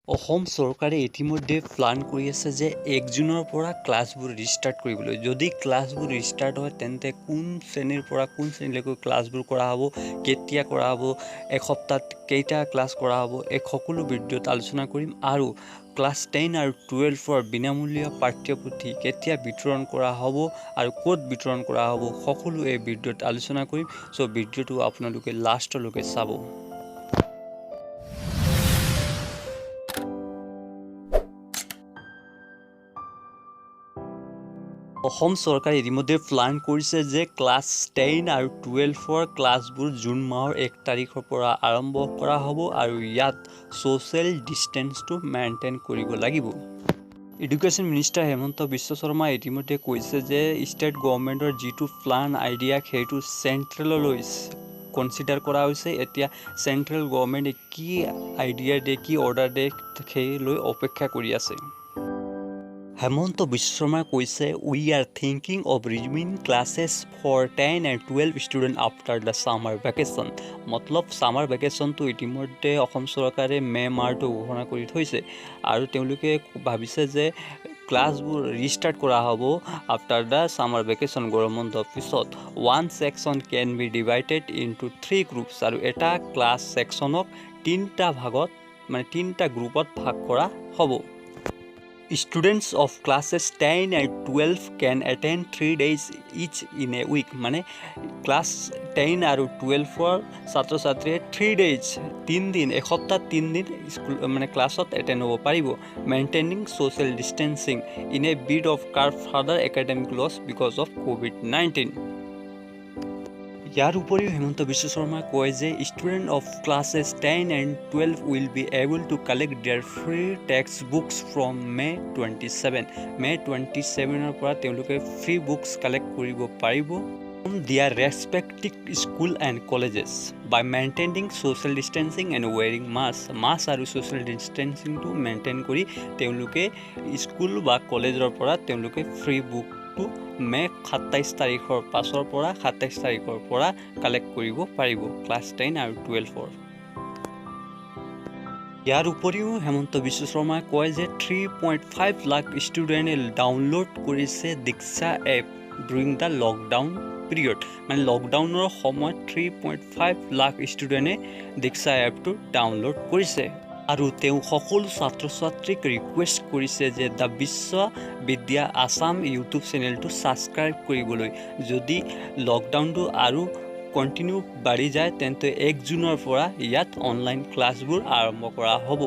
অসম চৰকাৰে ইতিমধ্যে প্লান কৰি আছে যে 1 জুনৰ পৰা ক্লাছবোৰ ৰিষ্টাৰ্ট কৰিবলৈ। যদি ক্লাছবোৰ ৰিষ্টাৰ্ট হয় তেন্তে কোন শ্ৰেণীৰ পৰা কোন শ্ৰেণীলৈকে ক্লাছবোৰ কৰা হ'ব, কেতিয়া কৰা হ'ব, এসপ্তাহত কেইটা ক্লাছ কৰা হ'ব, এই সকলো ভিডিঅ'ত আলোচনা কৰিম। আৰু ক্লাছ 10 আৰু 12ৰ বিনামূলীয়া পাঠ্যপুথি কেতিয়া বিতৰণ কৰা হ'ব আৰু ক'ত বিতৰণ কৰা হ'ব, সকলো এই ভিডিঅ'ত আলোচনা কৰিম। চ' ভিডিঅ'টো আপোনালোকে লাষ্টলৈকে চাব। অসম চৰকাৰে ইতিমধ্যে প্লান কৰিছে যে ক্লাছ 10 আৰু 12ৰ ক্লাছবোৰ জুন মাহৰ 1 তাৰিখৰ পৰা আৰম্ভ কৰা হ'ব আৰু ইয়াত ছ'চিয়েল ডিষ্টেন্সটো মেইনটেইন কৰিব লাগিব। এডুকেশ্যন মিনিষ্টাৰ হেমন্ত বিশ্ব শৰ্মাই ইতিমধ্যে কৈছে যে ষ্টেট গভৰ্ণমেণ্টৰ যিটো প্লান আইডিয়া সেইটো চেণ্ট্ৰেললৈ কনচিডাৰ কৰা হৈছে। এতিয়া চেণ্ট্ৰেল গভৰ্ণমেণ্টে কি আইডিয়া দিয়ে, কি অৰ্ডাৰ দিয়ে, সেই লৈ অপেক্ষা কৰি আছে। হেমন্ত বিশ্ব শৰ্মাই কৈছে we are thinking of resuming classes for 10 and 12 student after the summer vacation. মতলব ছামাৰ ভেকেশ্যনটো ইতিমধ্যে অসম চৰকাৰে মাহটো ঘোষণা কৰি থৈছে আৰু তেওঁলোকে ভাবিছে যে ক্লাছবোৰ ৰিষ্টাৰ্ট কৰা হ'ব আফটাৰ দ্য ছামাৰ ভেকেশ্যন, গৰম বন্ধৰ পিছত। 1 section can be divided into 3 groups আৰু এটা ক্লাছ ছেকশ্যনক 3টা ভাগত তিনিটা গ্ৰুপত ভাগ কৰা হ'ব। Students of classes 10 and 12 can attend 3 days each in a week। মানে ক্লাছ 10 আৰু 12ৰ ছাত্ৰ ছাত্ৰীয়ে 3 days 3 দিন এসপ্তাহ 3 দিন স্কুল ক্লাছত এটেণ্ড হ'ব পাৰিব। Maintaining social distancing in a bid of curb further academic loss because of COVID-19। ইয়াৰ উপৰিও হেমন্ত বিশ্ব শৰ্মাই কয় যে student of classes 10 and 12 will be able to collect their free text books from May 27। May 27ৰ পৰা তেওঁলোকে ফ্ৰী বুকছ কালেক্ট কৰিব পাৰিব their respective school and colleges by maintaining social distancing and wearing mask আৰু social ডিষ্টেন্সিংটো maintain কৰি তেওঁলোকে school বা কলেজৰ পৰা তেওঁলোকে ফ্ৰী বুক May 27 তাৰিখৰ পাছৰ পৰা 27 তাৰিখৰ পৰা কালেক্ট কৰিব পাৰিব ক্লাছ 10 আৰু 12ৰ। ইয়াৰ উপৰিও হেমন্ত বিশ্ব শৰ্মাই কয় যে 3.5 লাখ ষ্টুডেণ্টে ডাউনলোড কৰিছে দীক্ষা এপ ডুৰিং দ্য লকডাউন পিৰিয়ড। লকডাউনৰ সময়ত 3.5 লাখ ষ্টুডেণ্টে দীক্ষা এপটো ডাউনলোড কৰিছে। আৰু তেওঁ সকলো ছাত্ৰ ছাত্ৰীক ৰিকুৱেষ্ট কৰিছে যে দ্য বিশ্ববিদ্যা আছাম ইউটিউব চেনেলটো ছাবস্ক্ৰাইব কৰিবলৈ। যদি লকডাউনটো আৰু কণ্টিনিউ বাঢ়ি যায় তেন্তে 1 জুনৰ পৰা ইয়াত অনলাইন ক্লাছবোৰ আৰম্ভ কৰা হ'ব।